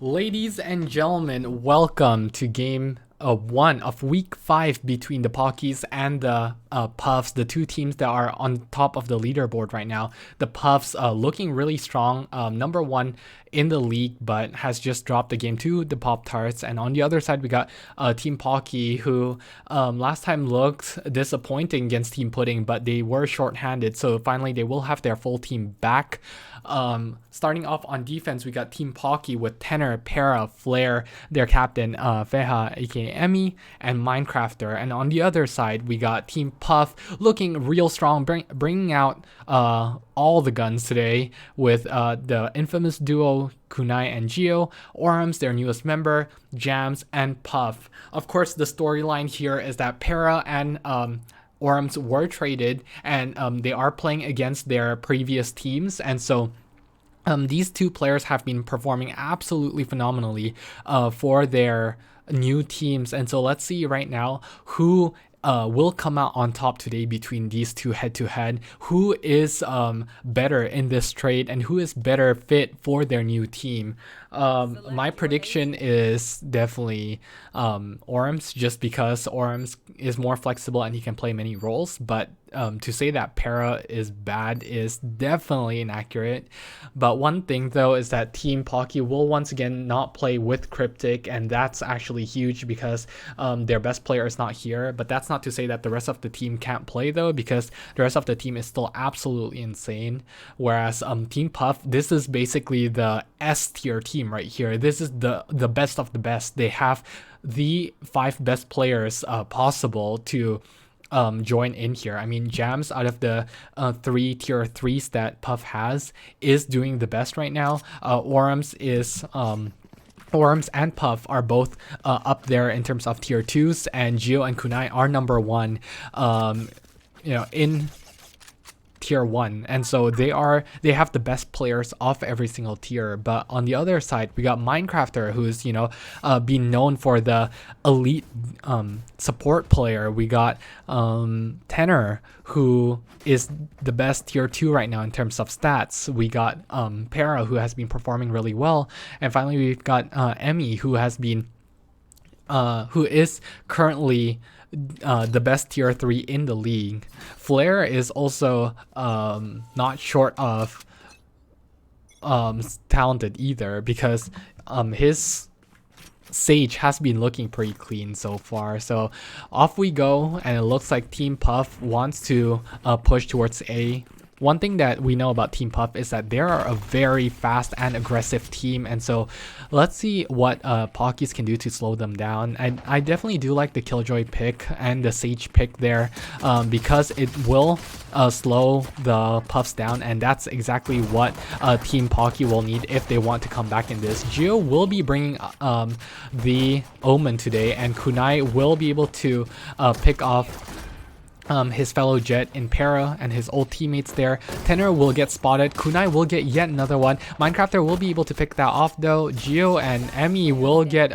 Ladies and gentlemen, welcome to game 1 of week 5 between the Pockys and the Puffs, the two teams that are on top of the leaderboard right now. The Puffs looking really strong, number 1 in the league, but has just dropped the game to the Pop-Tarts. And on the other side, we got Team Pocky, who last time looked disappointing against Team Pudding, but they were short-handed, so finally they will have their full team back. Starting off on defense, we got Team Pocky with Tenor, Para, Flare, their captain, Feha, aka Emmy, and Minecrafter. And on the other side, we got Team Puff looking real strong, bringing out all the guns today with the infamous duo Kunai and Geo, Orams, their newest member, Jams, and Puff. Of course, the storyline here is that Para and Orams were traded, and they are playing against their previous teams, and so these two players have been performing absolutely phenomenally for their new teams. And so let's see right now who will come out on top today between these two head-to-head. Who is better in this trade and who is better fit for their new team? My prediction is definitely Orams, just because Orams is more flexible and he can play many roles. But to say that Para is bad is definitely inaccurate. But one thing though is that Team Pocky will once again not play with Cryptic, and that's actually huge because their best player is not here. But that's not to say that the rest of the team can't play though, because the rest of the team is still absolutely insane. Whereas Team Puff, this is basically the S tier team right here. This is the best of the best. They have the 5 best players possible to join in here. I mean, Jams, out of the 3 tier 3s that Puff has, is doing the best right now. Orams and Puff are both up there in terms of tier 2s, and Geo and Kunai are number 1 in tier 1, and so they have the best players of every single tier. But on the other side, we got Minecrafter, who's been known for the elite support player. We got Tenor, who is the best tier 2 right now in terms of stats. We got Para, who has been performing really well, and finally we've got Emmy, who is currently the best tier 3 in the league. Flare is also not short of talented either, because his Sage has been looking pretty clean so far. So off we go, and it looks like Team Puff wants to push towards A. One thing that we know about Team Puff is that they are a very fast and aggressive team, and so let's see what Pockys can do to slow them down. I definitely do like the Killjoy pick and the Sage pick there, because it will slow the Puffs down, and that's exactly what Team Pocky will need if they want to come back in this. Geo will be bringing the Omen today, and Kunai will be able to pick off his fellow Jet in Para and his old teammates there. Tenor will get spotted. Kunai will get yet another one. Minecrafter will be able to pick that off though. Geo and Emmy will get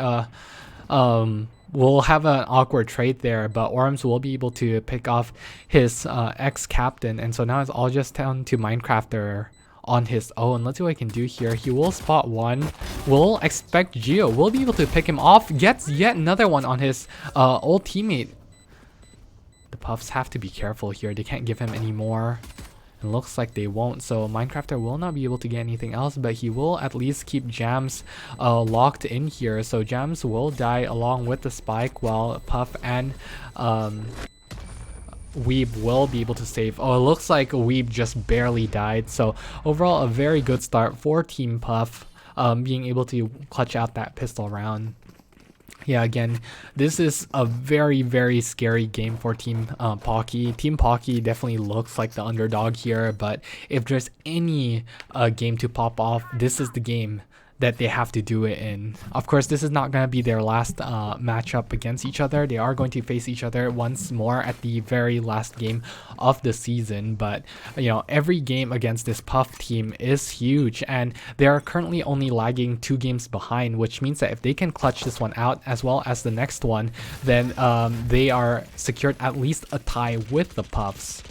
will have an awkward trade there, but Orams will be able to pick off his ex-captain, and so now it's all just down to Minecrafter on his own. Let's see what I can do here. He will spot one. We'll expect Geo will be able to pick him off. Gets yet another one on his old teammate. The Puffs have to be careful here. They can't give him any more. It looks like they won't, so Minecrafter will not be able to get anything else, but he will at least keep Jams locked in here. So Jams will die along with the spike, while Puff and Weeb will be able to save. Oh, it looks like Weeb just barely died. So overall, a very good start for Team Puff, being able to clutch out that pistol round. Yeah, again, this is a very, very scary game for Team Pocky. Team Pocky definitely looks like the underdog here, but if there's any game to pop off, this is the game that they have to do it in. Of course, this is not going to be their last matchup against each other. They are going to face each other once more at the very last game of the season, but every game against this Puff team is huge, and they are currently only lagging 2 games behind, which means that if they can clutch this one out as well as the next one, then they are secured at least a tie with the Puffs.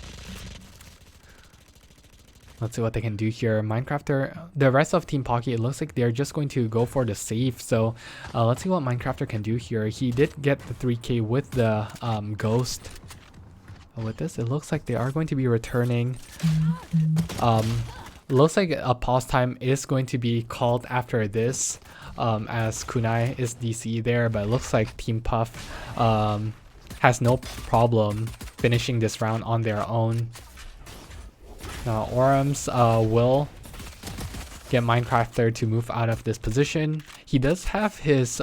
Let's see what they can do here. Minecrafter, the rest of Team Pocky, it looks like they're just going to go for the save. So let's see what Minecrafter can do here. He did get the 3k with the ghost. With this, it looks like they are going to be returning. Looks like a pause time is going to be called after this, as Kunai is DC there, but it looks like Team Puff has no problem finishing this round on their own. Now Orams will get Minecrafter to move out of this position. He does have his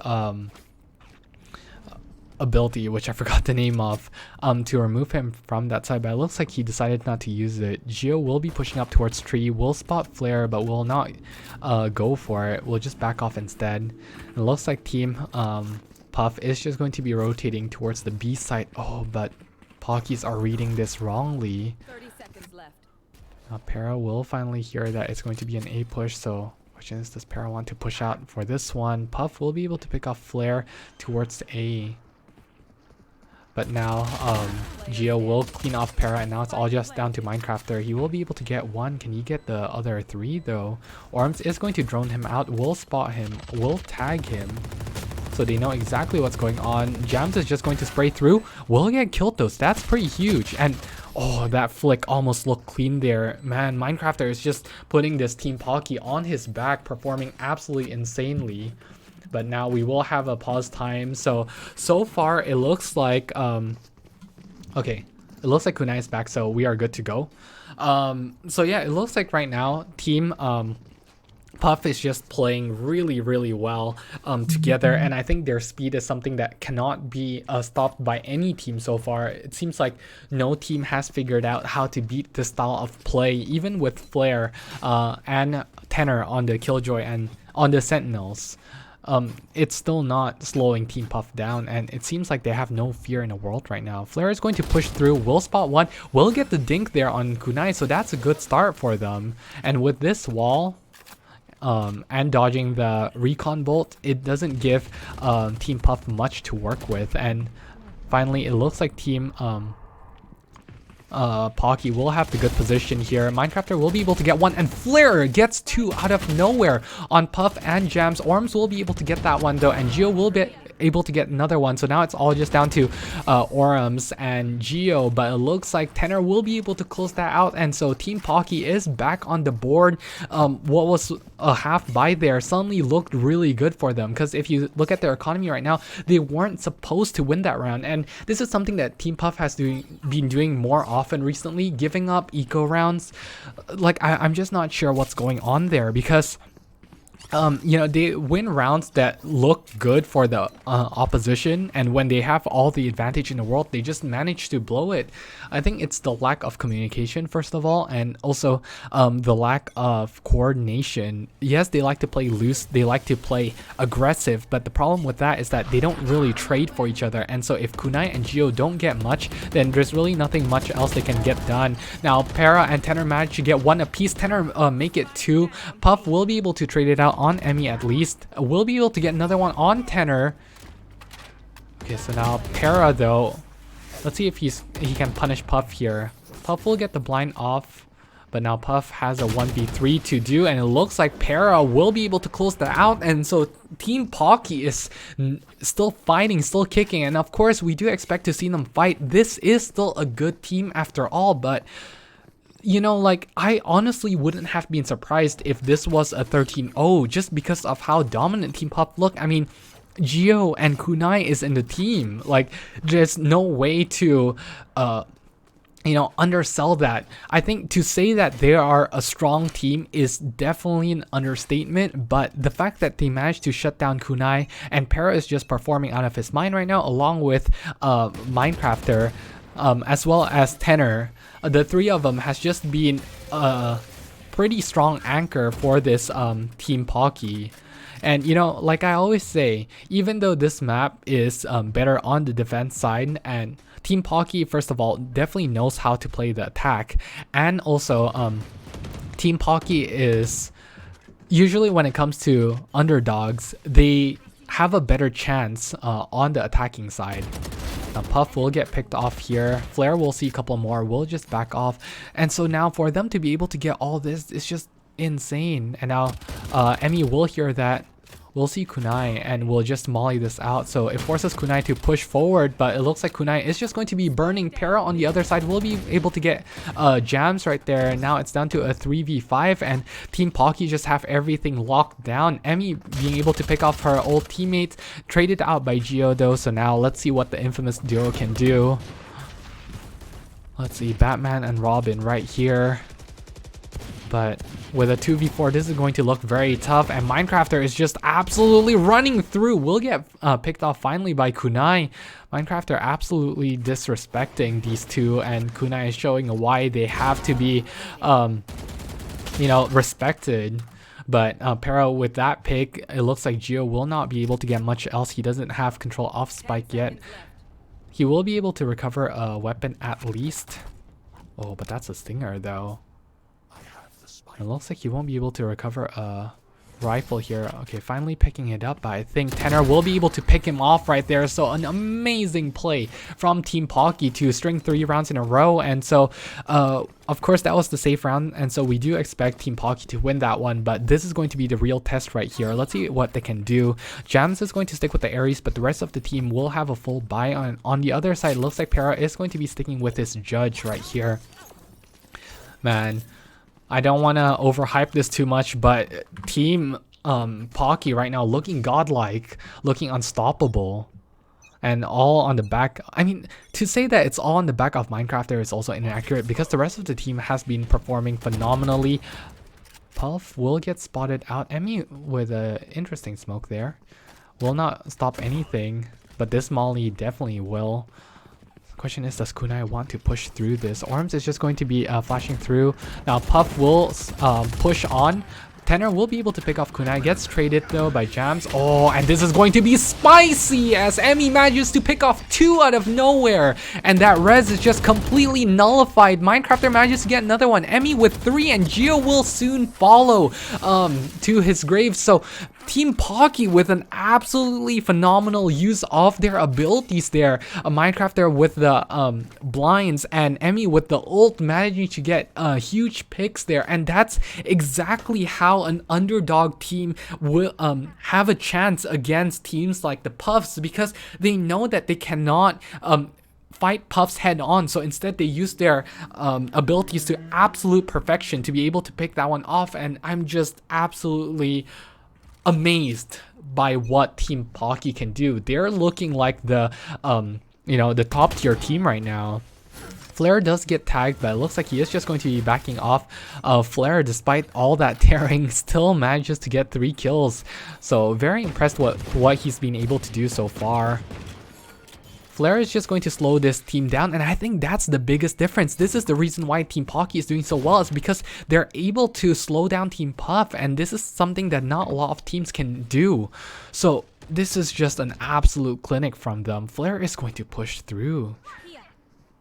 ability, which I forgot the name of, to remove him from that side, but it looks like he decided not to use it. Geo will be pushing up towards tree, will spot flare, but will not go for it. We'll just back off instead. It looks like Team Puff is just going to be rotating towards the B side. Oh, but Pockys are reading this wrongly. 30 seconds left. Para will finally hear that it's going to be an A push, so question is, does Para want to push out for this one? Puff will be able to pick off flare towards A. But now Geo will clean off Para, and now it's all just down to Minecrafter. He will be able to get one. Can he get the other three though? Orms is going to drone him out, will spot him, will tag him, so they know exactly what's going on. Jams is just going to spray through, will get killed though, so that's pretty huge. And oh, that flick almost looked clean there. Man, Minecrafter is just putting this Team Pocky on his back, performing absolutely insanely. But now we will have a pause time. So far it looks like okay, it looks like Kunai is back, so we are good to go. So yeah, it looks like right now Team Puff is just playing really well together, and I think their speed is something that cannot be stopped by any team so far. It seems like no team has figured out how to beat this style of play, even with Flare and Tenor on the Killjoy and on the Sentinels. It's still not slowing Team Puff down, and it seems like they have no fear in the world right now. Flare is going to push through, will spot one, will get the dink there on Kunai, so that's a good start for them. And with this wall and dodging the recon bolt, it doesn't give Team Puff much to work with. And finally, it looks like Team Pocky will have the good position here. Minecrafter will be able to get one, and Flare gets two out of nowhere on Puff and Jams. Orms will be able to get that one though, and Geo will be able to get another one. So now it's all just down to Orams and Geo, but it looks like Tenor will be able to close that out, and so Team Pocky is back on the board. What was a half buy there suddenly looked really good for them, because if you look at their economy right now, they weren't supposed to win that round, and this is something that Team Puff has been doing more often recently, giving up eco rounds. Like I'm just not sure what's going on there, because you know, they win rounds that look good for the opposition, and when they have all the advantage in the world, they just manage to blow it. I think it's the lack of communication, first of all, and also the lack of coordination. Yes, they like to play loose, they like to play aggressive, but the problem with that is that they don't really trade for each other, and so if Kunai and Geo don't get much, then there's really nothing much else they can get done. Now Para and Tenor manage to get one apiece. Tenor make it two. Puff will be able to trade it out on Emmy at least. We'll be able to get another one on Tenor. Okay, so now Para though, let's see if he can punish Puff here. Puff will get the blind off, but now Puff has a 1v3 to do, and it looks like Para will be able to close that out, and so Team Pocky is still fighting, still kicking, and of course we do expect to see them fight. This is still a good team after all, but you know, like, I honestly wouldn't have been surprised if this was a 13-0 just because of how dominant Team Puff looked. I mean, Geo and Kunai is in the team. Like, there's no way to, you know, undersell that. I think to say that they are a strong team is definitely an understatement, but the fact that they managed to shut down Kunai, and Para is just performing out of his mind right now, along with Minecrafter, as well as Tenor, the three of them has just been a pretty strong anchor for this Team Pocky. And you know, like I always say, even though this map is better on the defense side, and Team Pocky, first of all, definitely knows how to play the attack, and also Team Pocky is usually, when it comes to underdogs, they have a better chance on the attacking side. Now Puff will get picked off here. Flare will see a couple more. We'll just back off. And so now for them to be able to get all this, it's just insane. And now Emmy will hear that. We'll see Kunai and we'll just molly this out. So it forces Kunai to push forward, but it looks like Kunai is just going to be burning. Para on the other side will be able to get jams right there. Now it's down to a 3v5 and Team Pocky just have everything locked down. Emmy being able to pick off her old teammates, traded out by Gio though. So now let's see what the infamous duo can do. Let's see, Batman and Robin right here. But with a 2v4, this is going to look very tough, and Minecrafter is just absolutely running through. Will get picked off finally by Kunai. Minecrafter absolutely disrespecting these two, and Kunai is showing why they have to be, you know, respected. But Para with that pick, it looks like Gio will not be able to get much else. He doesn't have control off Spike yet. He will be able to recover a weapon at least. Oh, but that's a stinger though. It looks like he won't be able to recover a rifle here. Okay, finally picking it up, but I think Tenor will be able to pick him off right there. So an amazing play from Team Pocky to string 3 rounds in a row. And so, of course, that was the safe round. And so we do expect Team Pocky to win that one. But this is going to be the real test right here. Let's see what they can do. Jams is going to stick with the Ares, but the rest of the team will have a full buy on. On the other side, it looks like Para is going to be sticking with his Judge right here. Man, I don't want to overhype this too much, but Team Pocky right now looking godlike, looking unstoppable, and all on the back. I mean, to say that it's all on the back of Minecrafter is also inaccurate because the rest of the team has been performing phenomenally. Puff will get spotted out. Emmy with an interesting smoke there. Will not stop anything, but this Molly definitely will. Question is, does Kunai want to push through this? Orms is just going to be flashing through. Now Puff will push on. Tenor will be able to pick off Kunai. Gets traded though by Jams. Oh, and this is going to be spicy as Emmy manages to pick off 2 out of nowhere. And that res is just completely nullified. Minecrafter manages to get another one. Emmy with 3 and Gio will soon follow to his grave. So Team Pocky with an absolutely phenomenal use of their abilities there. A Minecrafter with the blinds and Emmy with the ult managing to get huge picks there. And that's exactly how an underdog team will have a chance against teams like the Puffs, because they know that they cannot fight Puffs head on. So instead they use their abilities to absolute perfection to be able to pick that one off. And I'm just absolutely amazed by what Team Pocky can do. They're looking like the you know, the top tier team right now. Flare does get tagged, but it looks like he is just going to be backing off. Flare, despite all that tearing, still manages to get 3 kills. So very impressed with what he's been able to do so far. Flare is just going to slow this team down, and I think that's the biggest difference. This is the reason why Team Pocky is doing so well, is because they're able to slow down Team Puff, and this is something that not a lot of teams can do. So this is just an absolute clinic from them. Flare is going to push through.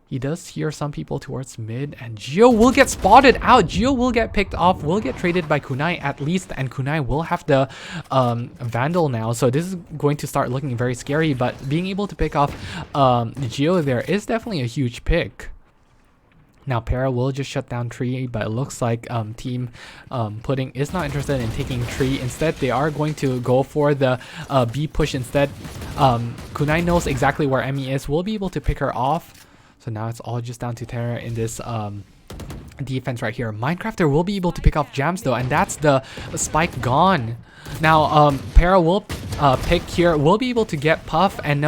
He does hear some people towards mid, and Gio will get spotted out. Gio will get picked off, will get traded by Kunai at least, and Kunai will have the Vandal now. So this is going to start looking very scary, but being able to pick off Gio there is definitely a huge pick. Now Para will just shut down Tree, but it looks like Team Pudding is not interested in taking Tree. Instead, they are going to go for the B push instead. Kunai knows exactly where Emmy is, will be able to pick her off. So now it's all just down to Terror in this defense right here. Minecrafter will be able to pick off Jams though, and that's the spike gone. Now Para will pick here, will be able to get Puff, and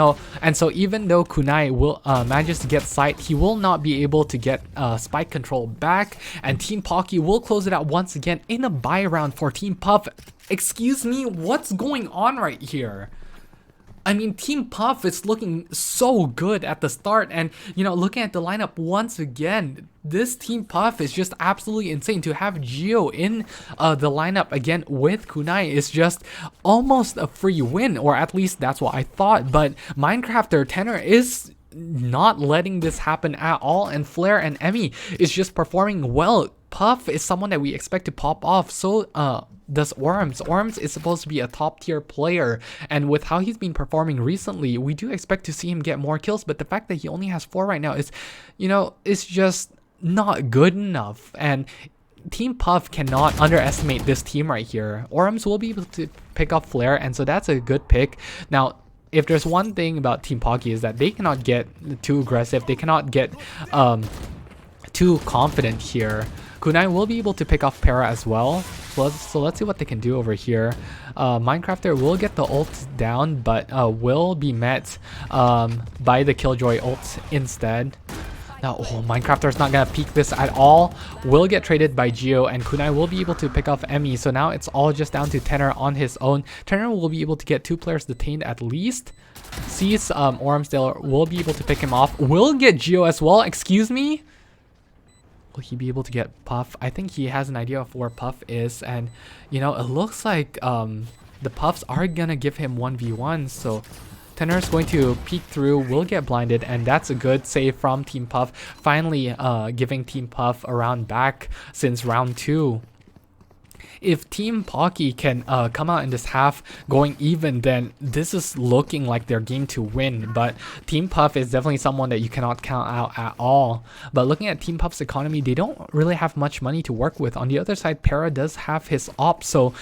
so even though Kunai will manages to get sight, he will not be able to get spike control back, and Team Pocky will close it out once again in a buy round for Team Puff. Excuse me, what's going on right here? I mean, Team Puff is looking so good at the start, and you know, looking at the lineup once again, this Team Puff is just absolutely insane. To have Gio in the lineup again with Kunai is just almost a free win, or at least that's what I thought. But Minecrafter Tenor is not letting this happen at all, and Flare and Emmy is just performing well. Puff is someone that we expect to pop off, so does Orms. Orms is supposed to be a top tier player, and with how he's been performing recently, we do expect to see him get more kills, but the fact that he only has 4 right now is, you know, it's just not good enough. And Team Puff cannot underestimate this team right here. Orms will be able to pick up Flare, and so that's a good pick. Now, if there's one thing about Team Pocky is that they cannot get too aggressive, they cannot get too confident here. Kunai will be able to pick off Para as well. So let's see what they can do over here. Minecrafter will get the ult down, but will be met by the Killjoy ult instead. Now, Minecrafter's not gonna peek this at all. Will get traded by Geo, and Kunai will be able to pick off Emmy. So now it's all just down to Tenor on his own. Tenor will be able to get 2 players detained at least. Sees Ormsdale will be able to pick him off. Will get Geo as well. Excuse me? Will he be able to get Puff? I think he has an idea of where Puff is, and you know, it looks like the Puffs are gonna give him 1v1. So Tenor's going to peek through, will get blinded, and that's a good save from Team Puff. Finally giving Team Puff a round back since round 2. If Team Pocky can come out in this half going even, then this is looking like their game to win. But Team Puff is definitely someone that you cannot count out at all. But looking at Team Puff's economy, they don't really have much money to work with. On the other side, Para does have his op, so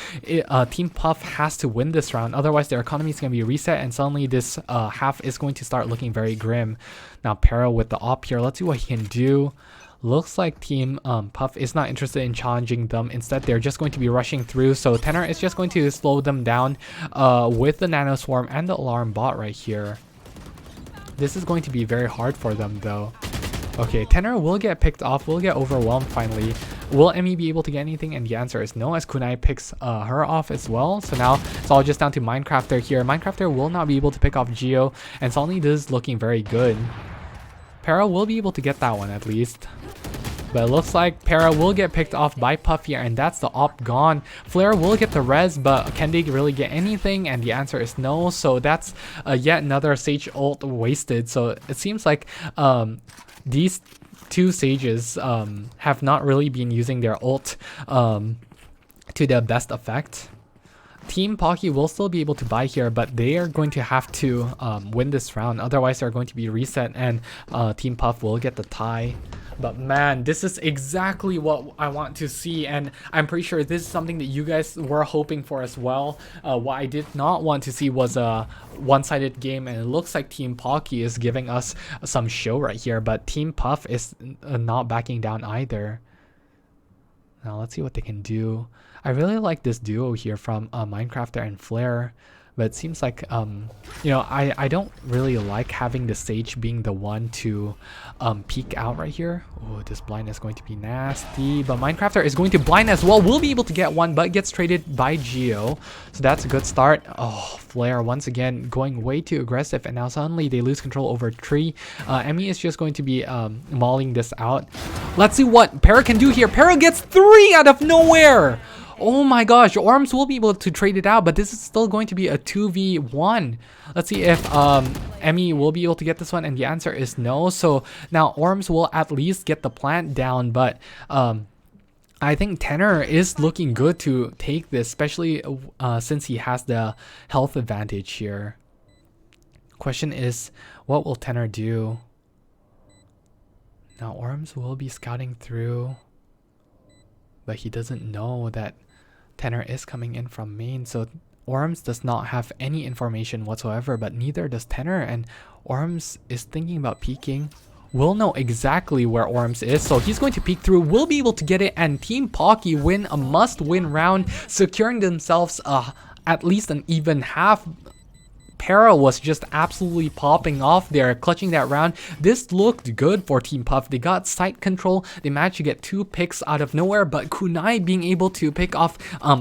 Team Puff has to win this round. Otherwise, their economy is going to be reset, and suddenly this half is going to start looking very grim. Now, Para with the op here, let's see what he can do. Looks like Team Puff is not interested in challenging them. Instead, they're just going to be rushing through. So Tenor is just going to slow them down with the Nano Swarm and the Alarm Bot right here. This is going to be very hard for them though. Okay, Tenor will get picked off, will get overwhelmed finally. Will Emmy be able to get anything? And the answer is no, as Kunai picks her off as well. So now it's all just down to Minecrafter here. Minecrafter will not be able to pick off Geo, and suddenly this is looking very good. Para will be able to get that one at least. But it looks like Para will get picked off by Puff here, and that's the op gone. Flare will get the res, but can they really get anything? And the answer is no. So that's yet another Sage ult wasted. So it seems like these 2 Sages have not really been using their ult to the best effect. Team Pocky will still be able to buy here, but they are going to have to win this round. Otherwise, they're going to be reset, and Team Puff will get the tie. But man, this is exactly what I want to see, and I'm pretty sure this is something that you guys were hoping for as well. What I did not want to see was a one-sided game, and it looks like Team Pocky is giving us some show right here, but Team Puff is not backing down either. Now let's see what they can do. I really like this duo here from Minecrafter and Flare, but it seems like you know, I don't really like having the Sage being the one to peek out right here. Oh, this blind is going to be nasty, but Minecrafter is going to blind as well. Will be able to get one, but gets traded by Geo, so that's a good start. Oh, Flare once again going way too aggressive, and now suddenly they lose control over Tree. Emmy is just going to be mauling this out. Let's see what Para can do here. Para gets 3 out of nowhere. Oh my gosh, Orms will be able to trade it out, but this is still going to be a 2v1. Let's see if Emmy will be able to get this one, and the answer is no. So now Orms will at least get the plant down, but I think Tenor is looking good to take this, especially since he has the health advantage here. Question is, what will Tenor do? Now Orms will be scouting through, but he doesn't know that Tenor is coming in from main, so Orms does not have any information whatsoever, but neither does Tenor, and Orms is thinking about peeking. Will know exactly where Orms is, so he's going to peek through, will be able to get it, and Team Pocky win a must-win round, securing themselves at least an even half. Para was just absolutely popping off there, clutching that round. This looked good for Team Puff. They got site control. They managed to get 2 picks out of nowhere, but Kunai being able to pick off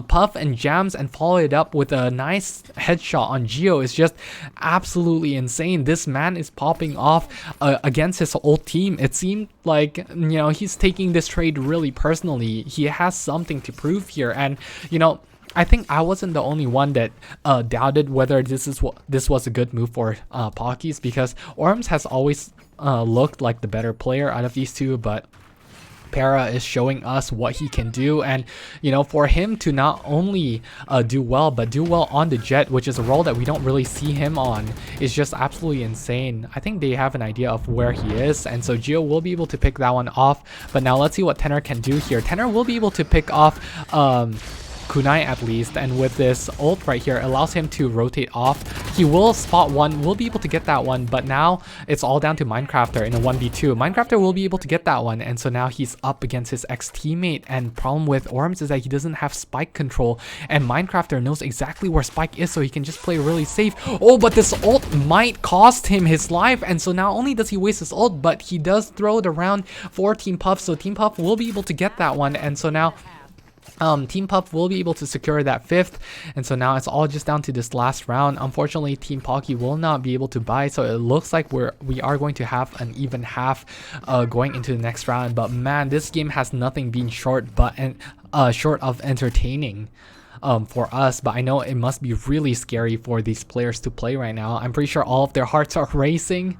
Puff and Jams and follow it up with a nice headshot on Geo is just absolutely insane. This man is popping off against his old team. It seemed like, you know, he's taking this trade really personally. He has something to prove here, and you know, I think I wasn't the only one that doubted whether this was a good move for Pockys, because Orms has always looked like the better player out of these two, but Para is showing us what he can do, and you know, for him to not only do well but do well on the jet, which is a role that we don't really see him on, is just absolutely insane. I think they have an idea of where he is, and so Gio will be able to pick that one off. But now let's see what Tenor can do here. Tenor will be able to pick off kunai at least, and with this ult right here, it allows him to rotate off. He will spot one, will be able to get that one, but now it's all down to Minecrafter in a 1v2. Minecrafter will be able to get that one, and so now he's up against his ex-teammate, and problem with Orms is that he doesn't have spike control, and Minecrafter knows exactly where spike is, so he can just play really safe. Oh, but this ult might cost him his life, and so not only does he waste his ult, but he does throw it around for Team Puff, so Team Puff will be able to get that one, and so now Team Puff will be able to secure that 5th, and so now it's all just down to this last round. Unfortunately, Team Pocky will not be able to buy, so it looks like we are going to have an even half going into the next round. But man, this game has nothing been short of entertaining for us. But I know it must be really scary for these players to play right now. I'm pretty sure all of their hearts are racing.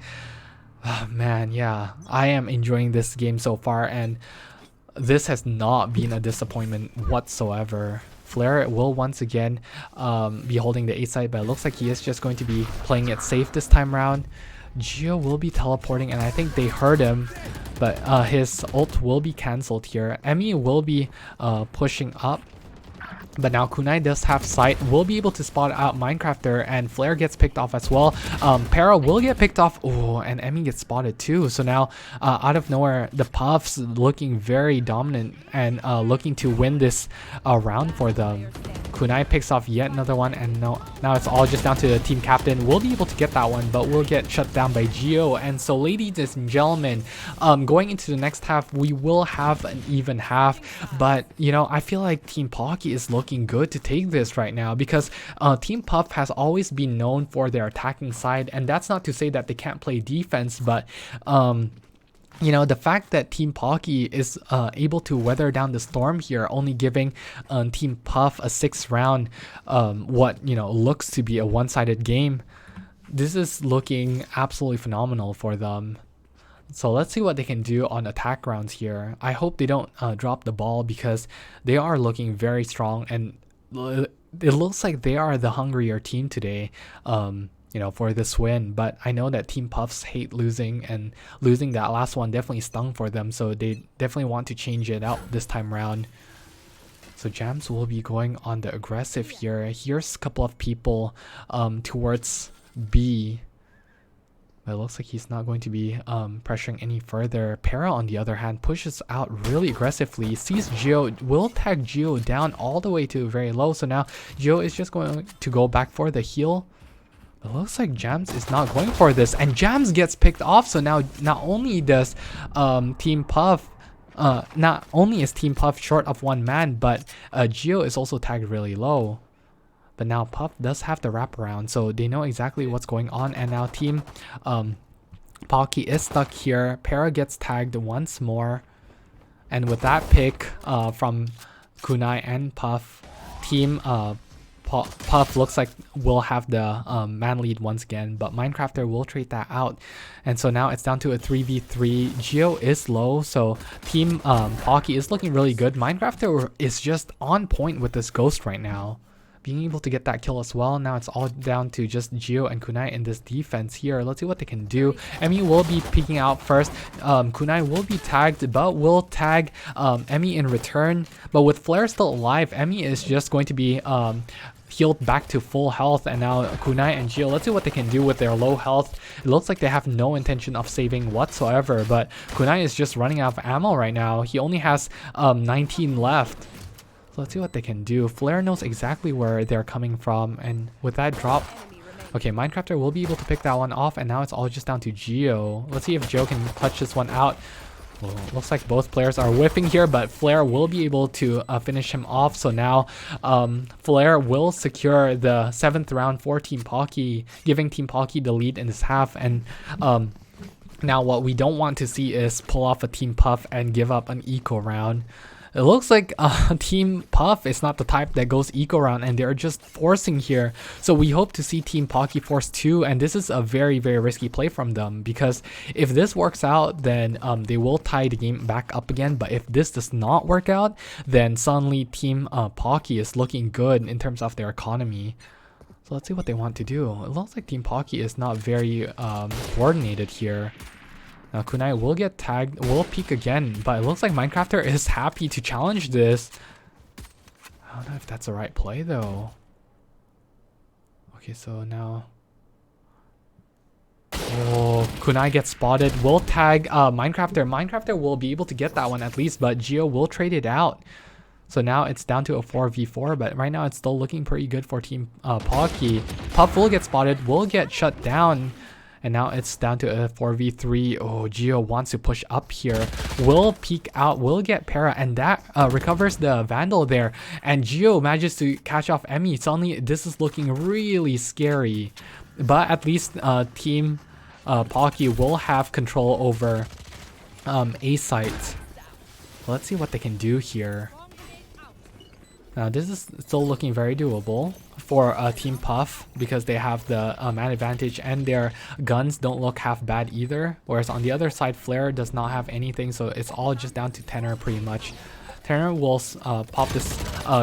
Oh, man, yeah, I am enjoying this game so far, and this has not been a disappointment whatsoever. Flare will once again be holding the A side, but it looks like he is just going to be playing it safe this time around. Gio will be teleporting, and I think they heard him, but his ult will be cancelled here. Emmy will be pushing up, but now Kunai does have sight, will be able to spot out Minecrafter, and Flare gets picked off as well. Para will get picked off. Oh, and Emmy gets spotted too. So now out of nowhere, the Puffs looking very dominant and looking to win this round for them. Kunai picks off yet another one, and now it's all just down to the team captain. We'll be able to get that one, but we'll get shut down by Gio. And so, ladies and gentlemen, going into the next half, we will have an even half, but you know, I feel like Team Pocky is looking good to take this right now, because Team Puff has always been known for their attacking side, and that's not to say that they can't play defense, but you know, the fact that Team Pocky is able to weather down the storm here, only giving Team Puff a 6th round, what, you know, looks to be a one-sided game, this is looking absolutely phenomenal for them. So let's see what they can do on attack rounds here. I hope they don't drop the ball, because they are looking very strong, and it looks like they are the hungrier team today, you know, for this win. But I know that Team Puffs hate losing, and losing that last one definitely stung for them, so they definitely want to change it out this time around. So Jams will be going on the aggressive here. Here's a couple of people towards B. But it looks like he's not going to be pressuring any further. Para, on the other hand, pushes out really aggressively. Sees Gio, will tag Gio down all the way to very low. So now Gio is just going to go back for the heal. It looks like Jams is not going for this, and Jams gets picked off. So now not only does Team Puff not only is Team Puff short of one man, but Gio is also tagged really low. But now Puff does have the wraparound, so they know exactly what's going on. And now Team Pocky is stuck here. Para gets tagged once more, and with that pick from Kunai and Puff, Team Puff looks like will have the man lead once again, but Minecrafter will trade that out. And so now it's down to a 3v3. Gio is low, so Team Pocky is looking really good. Minecrafter is just on point with this ghost right now, being able to get that kill as well. Now it's all down to just Gio and Kunai in this defense here. Let's see what they can do. Emmy will be peeking out first. Kunai will be tagged, but will tag Emmy in return. But with Flare still alive, Emmy is just going to be healed back to full health. And now Kunai and Gio, let's see what they can do with their low health. It looks like they have no intention of saving whatsoever, but Kunai is just running out of ammo right now. He only has 19 left. So let's see what they can do. Flare knows exactly where they're coming from, and with that drop, okay, Minecrafter will be able to pick that one off, and now it's all just down to Gio. Let's see if Gio can clutch this one out. Well, looks like both players are whiffing here, but Flare will be able to finish him off. So now Flare will secure the 7th round for Team Pocky, giving Team Pocky the lead in this half. And now what we don't want to see is pull off a Team Puff and give up an eco round. It looks like Team Puff is not the type that goes eco round, and they're just forcing here. So we hope to see Team Pocky force 2, and this is a very, very risky play from them, because if this works out, then they will tie the game back up again. But if this does not work out, then suddenly Team Pocky is looking good in terms of their economy. So let's see what they want to do. It looks like Team Pocky is not very coordinated here. Now Kunai will get tagged, will peek again, but it looks like Minecrafter is happy to challenge this. I don't know if that's the right play though. Okay, so now... Oh, Kunai gets spotted, will tag Minecrafter. Minecrafter will be able to get that one at least, but Geo will trade it out. So now it's down to a 4v4, but right now it's still looking pretty good for Team Pocky. Puff will get spotted, will get shut down. And now it's down to a 4v3. Oh, Geo wants to push up here. Will peek out, will get para, and that recovers the Vandal there. And Geo manages to catch off Emmy. Suddenly, this is looking really scary. But at least Team Pocky will have control over A site. Let's see what they can do here. Now this is still looking very doable for Team Puff, because they have the man advantage and their guns don't look half bad either. Whereas on the other side, Flare does not have anything, so it's all just down to Tenor pretty much. Tenor will pop this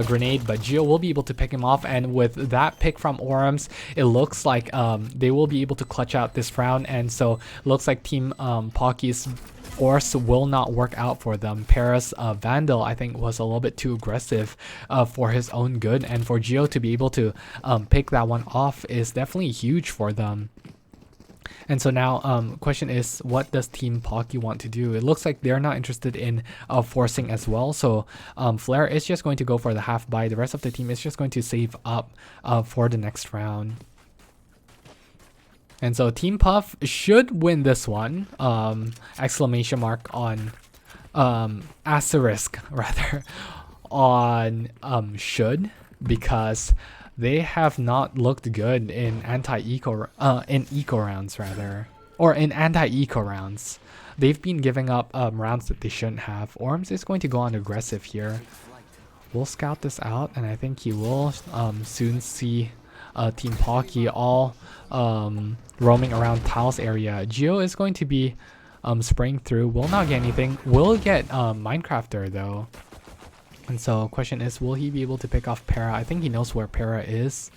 grenade, but Geo will be able to pick him off, and with that pick from Orams, it looks like they will be able to clutch out this round, and so it looks like Team Pocky's force will not work out for them. Paris Vandal, I think, was a little bit too aggressive for his own good, and for Geo to be able to pick that one off is definitely huge for them. And so now, question is, what does Team Pocky want to do? It looks like they're not interested in forcing as well. So Flare is just going to go for the half buy. The rest of the team is just going to save up for the next round. And so Team Puff should win this one. Exclamation mark on asterisk rather on should, because they have not looked good in anti-eco rounds rather, or in anti-eco rounds. They've been giving up rounds that they shouldn't have. Orms is going to go on aggressive here. We'll scout this out, and I think he will soon see Team Pocky all roaming around Tiles area. Geo is going to be spraying through, will not get anything, will get Minecrafter though. And so question is, will he be able to pick off Para? I think he knows where Para is.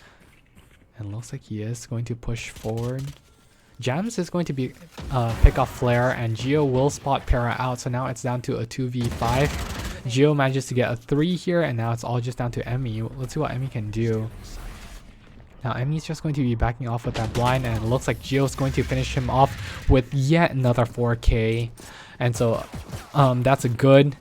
And looks like he is going to push forward. Jams is going to be pick off Flare, and Geo will spot Para out. So now it's down to a 2v5. Geo manages to get a 3 here, and now it's all just down to Emmy. Let's see what Emmy can do. Now Emmy's just going to be backing off with that blind, and it looks like Geo's going to finish him off with yet another 4k. And so that's a good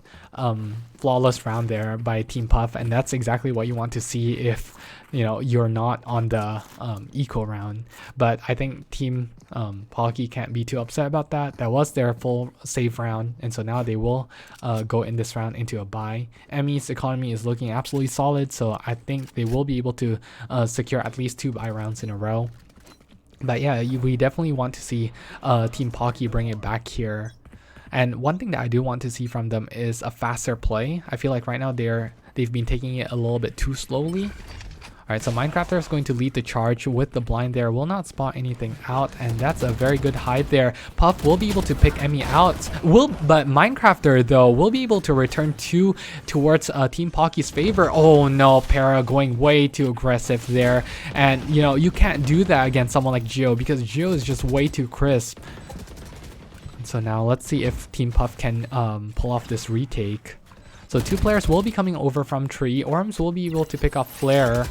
flawless round there by Team Puff, and that's exactly what you want to see if you're not on the eco round. But I think Team Pocky can't be too upset about that. That was their full save round, and so now they will go in this round into a buy. Emmy's economy is looking absolutely solid, so I think they will be able to secure at least 2 buy rounds in a row. But yeah, we definitely want to see Team Pocky bring it back here. And one thing that I do want to see from them is a faster play. I feel like right now they've been taking it a little bit too slowly. Alright, so Minecrafter is going to lead the charge with the blind there. Will not spot anything out, and that's a very good hide there. Puff will be able to pick Emmy out. But Minecrafter though will be able to return towards Team Pocky's favor. Oh no, Para going way too aggressive there. And you can't do that against someone like Geo, because Geo is just way too crisp. So now let's see if Team Puff can pull off this retake. So 2 players will be coming over from tree. Orms will be able to pick off Flare.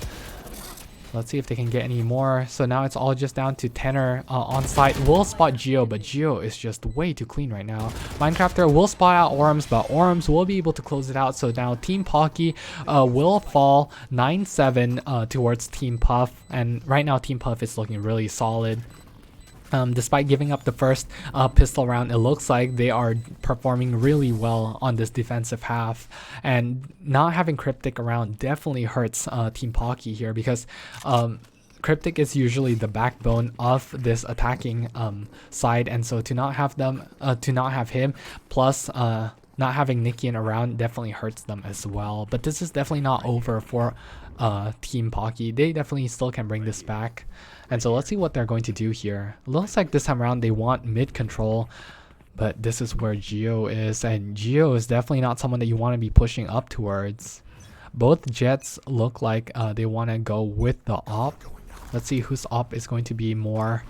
Let's see if they can get any more. So now it's all just down to Tenor on site. Will spot Geo, but Geo is just way too clean right now. Minecrafter will spot out Orms, but Orms will be able to close it out. So now Team Pocky will fall 9-7 towards Team Puff. And right now Team Puff is looking really solid. Despite giving up the first pistol round, it looks like they are performing really well on this defensive half. And not having Cryptic around definitely hurts Team Pocky here, because Cryptic is usually the backbone of this attacking side, and so to not have him plus not having Nikian around definitely hurts them as well. But this is definitely not over for Team Pocky. They definitely still can bring this back. And so let's see what they're going to do here. Looks like this time around they want mid control. But this is where Geo is. And Geo is definitely not someone that you want to be pushing up towards. Both Jets look like they want to go with the op. Let's see whose op is going to be more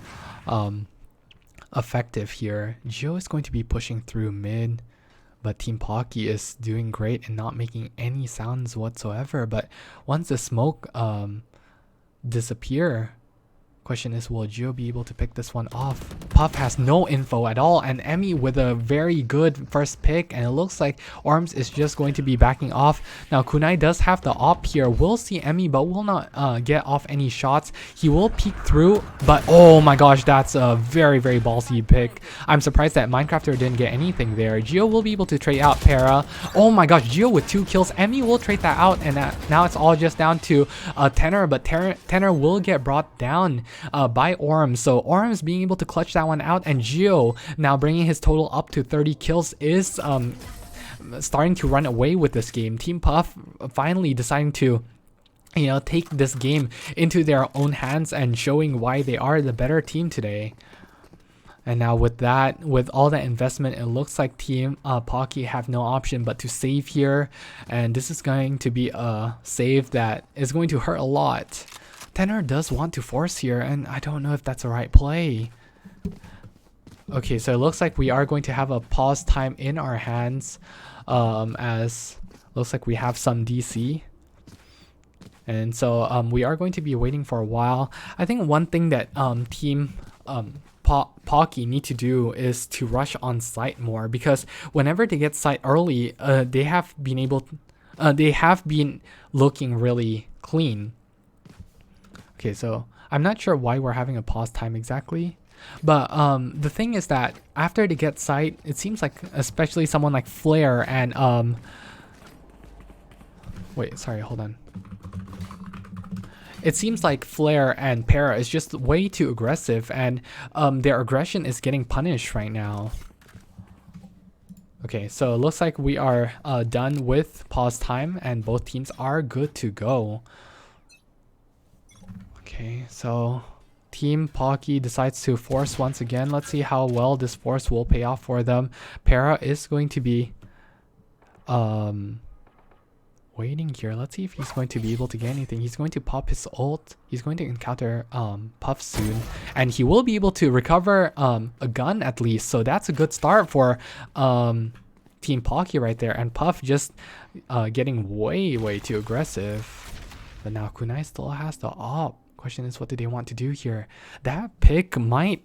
effective here. Geo is going to be pushing through mid, but Team Pocky is doing great and not making any sounds whatsoever. But once the smoke disappear, question is, will Geo be able to pick this one off? Puff has no info at all, and Emmy with a very good first pick, and it looks like Orms is just going to be backing off. Now Kunai does have the op here. We'll see Emmy, but will not get off any shots. He will peek through, but oh my gosh, that's a very, very ballsy pick. I'm surprised that Minecrafter didn't get anything there. Geo will be able to trade out Para. Oh my gosh, Geo with 2 kills. Emmy will trade that out, and now it's all just down to Tenor, but Tenor will get brought down by Orms. So Orms being able to clutch that one out, and Geo now bringing his total up to 30 kills is starting to run away with this game. Team Puff finally deciding to take this game into their own hands and showing why they are the better team today. And now with all that investment, it looks like Team Pocky have no option but to save here, and this is going to be a save that is going to hurt a lot. Tenor does want to force here, and I don't know if that's the right play. Okay, so it looks like we are going to have a pause time in our hands, as looks like we have some DC. And so we are going to be waiting for a while. I think one thing that Team Pocky need to do is to rush on site more, because whenever they get site early, they have been looking really clean. Okay, so I'm not sure why we're having a pause time exactly, but the thing is that after they get site, it seems like especially someone like Flare and wait, sorry, hold on. It seems like Flare and Para is just way too aggressive, and their aggression is getting punished right now. Okay, so it looks like we are done with pause time, and both teams are good to go. Okay, so Team Pocky decides to force once again. Let's see how well this force will pay off for them. Para is going to be waiting here. Let's see if he's going to be able to get anything. He's going to pop his ult. He's going to encounter Puff soon, and he will be able to recover a gun at least. So that's a good start for Team Pocky right there. And Puff just getting way too aggressive. But now Kunai still has the op. Question is, what do they want to do here? That pick might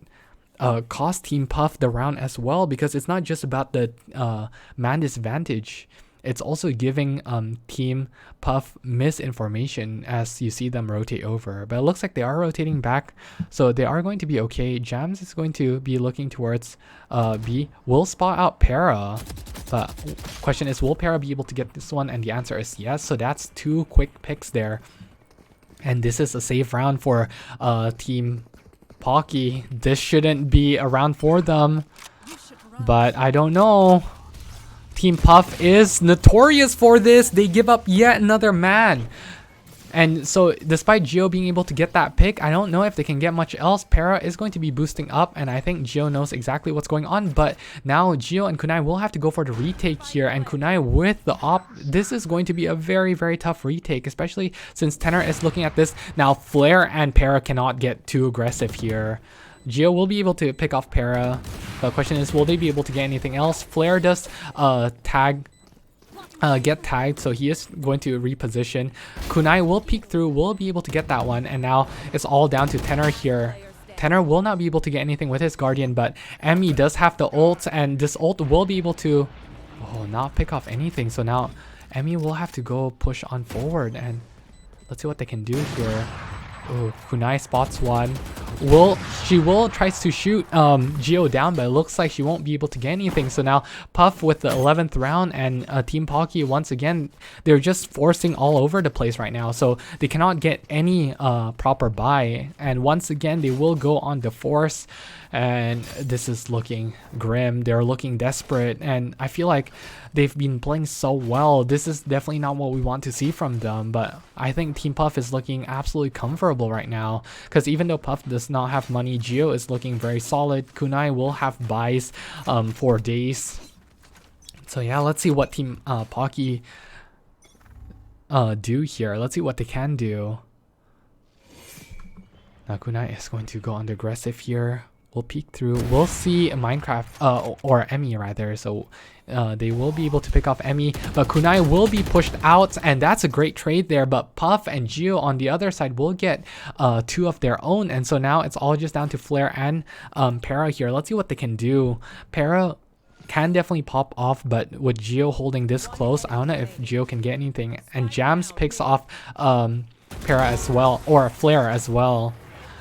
cost Team Puff the round as well, because it's not just about the man disadvantage. It's also giving Team Puff misinformation as you see them rotate over. But it looks like they are rotating back, so they are going to be okay. Jams is going to be looking towards B. Will spot out Para. But question is, will Para be able to get this one? And the answer is yes. So that's 2 quick picks there. And this is a safe round for Team Pocky. This shouldn't be a round for them, but I don't know. Team Puff is notorious for this. They give up yet another man. And so despite Geo being able to get that pick, I don't know if they can get much else. Para is going to be boosting up, and I think Geo knows exactly what's going on. But now Geo and Kunai will have to go for the retake here, and Kunai with the op. This is going to be a very tough retake, especially since Tenor is looking at this. Now Flare and Para cannot get too aggressive here. Geo will be able to pick off Para. The question is, will they be able to get anything else? Flare does get tagged, so he is going to reposition. Kunai will peek through, will be able to get that one, and now it's all down to Tenor here. Tenor will not be able to get anything with his Guardian, but Emmy does have the ult, and this ult will be able to not pick off anything. So now Emmy will have to go push on forward, and let's see what they can do here. Oh, Kunai spots one. she will tries to shoot Geo down, but it looks like she won't be able to get anything. So now Puff with the 11th round, and Team Pocky once again, they're just forcing all over the place right now. So they cannot get any proper buy, and once again they will go on the force, and this is looking grim. They're looking desperate, and I feel like they've been playing so well. This is definitely not what we want to see from them, but I think Team Puff is looking absolutely comfortable right now, because even though Puff does not have money, Geo is looking very solid. Kunai will have buys for days. So yeah, let's see what Team Pocky do here. Let's see what they can do. Now Kunai is going to go on the aggressive here. We'll peek through. We'll see Minecraft or Emmy rather. So they will be able to pick off Emmy, but Kunai will be pushed out, and that's a great trade there. But Puff and Geo on the other side will get 2 of their own, and so now it's all just down to Flare and Para here. Let's see what they can do. Para can definitely pop off, but with Geo holding this close, I don't know if Geo can get anything. And Jams picks off Para as well, or Flare as well.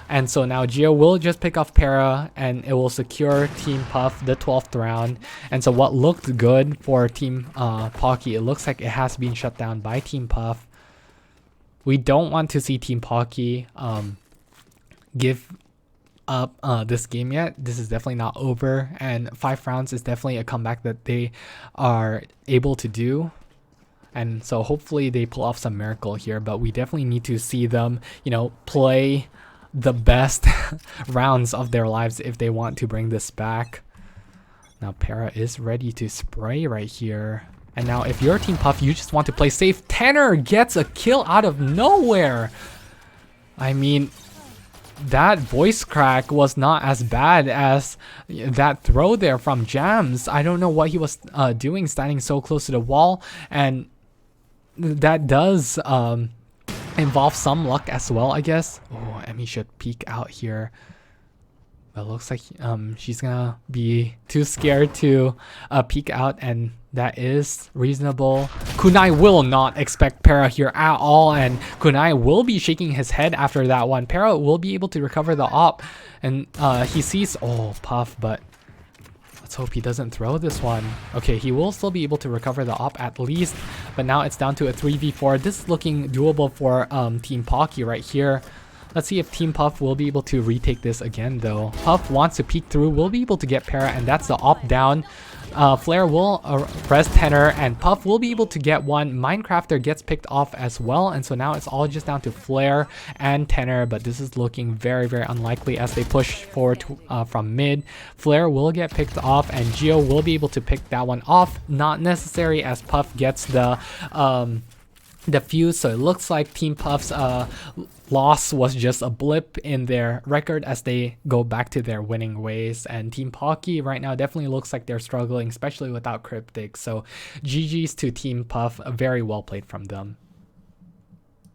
And so now Geo will just pick off Para, and it will secure Team Puff the 12th round. And so what looked good for Team Pocky, it looks like it has been shut down by Team Puff. We don't want to see Team Pocky give up this game yet. This is definitely not over, and 5 rounds is definitely a comeback that they are able to do. And so hopefully they pull off some miracle here, but we definitely need to see them, you know, play the best rounds of their lives if they want to bring this back. Now Para is ready to spray right here. And now if you're Team Puff, you just want to play safe. Tanner gets a kill out of nowhere. I mean, that voice crack was not as bad as that throw there from Jams. I don't know what he was doing standing so close to the wall, and that does involve some luck as well, I guess. Oh, Emmy should peek out here. But it looks like she's gonna be too scared to peek out, and that is reasonable. Kunai will not expect Para here at all, and Kunai will be shaking his head after that one. Para will be able to recover the op, and he sees, oh, Puff, but let's hope he doesn't throw this one. Okay, he will still be able to recover the op at least, but now it's down to a 3v4. This is looking doable for Team Pocky right here. Let's see if Team Puff will be able to retake this again though. Puff wants to peek through, will be able to get Para, and that's the op down. Flare will press Tenor, and Puff will be able to get one. Minecrafter gets picked off as well, and so now it's all just down to Flare and Tenor, but this is looking very, very unlikely as they push forward from mid. Flare will get picked off, and Geo will be able to pick that one off. Not necessary, as Puff gets the fuse, so it looks like Team Puff's loss was just a blip in their record as they go back to their winning ways. And Team Pocky right now definitely looks like they're struggling, especially without Cryptic. So GG's to Team Puff, very well played from them.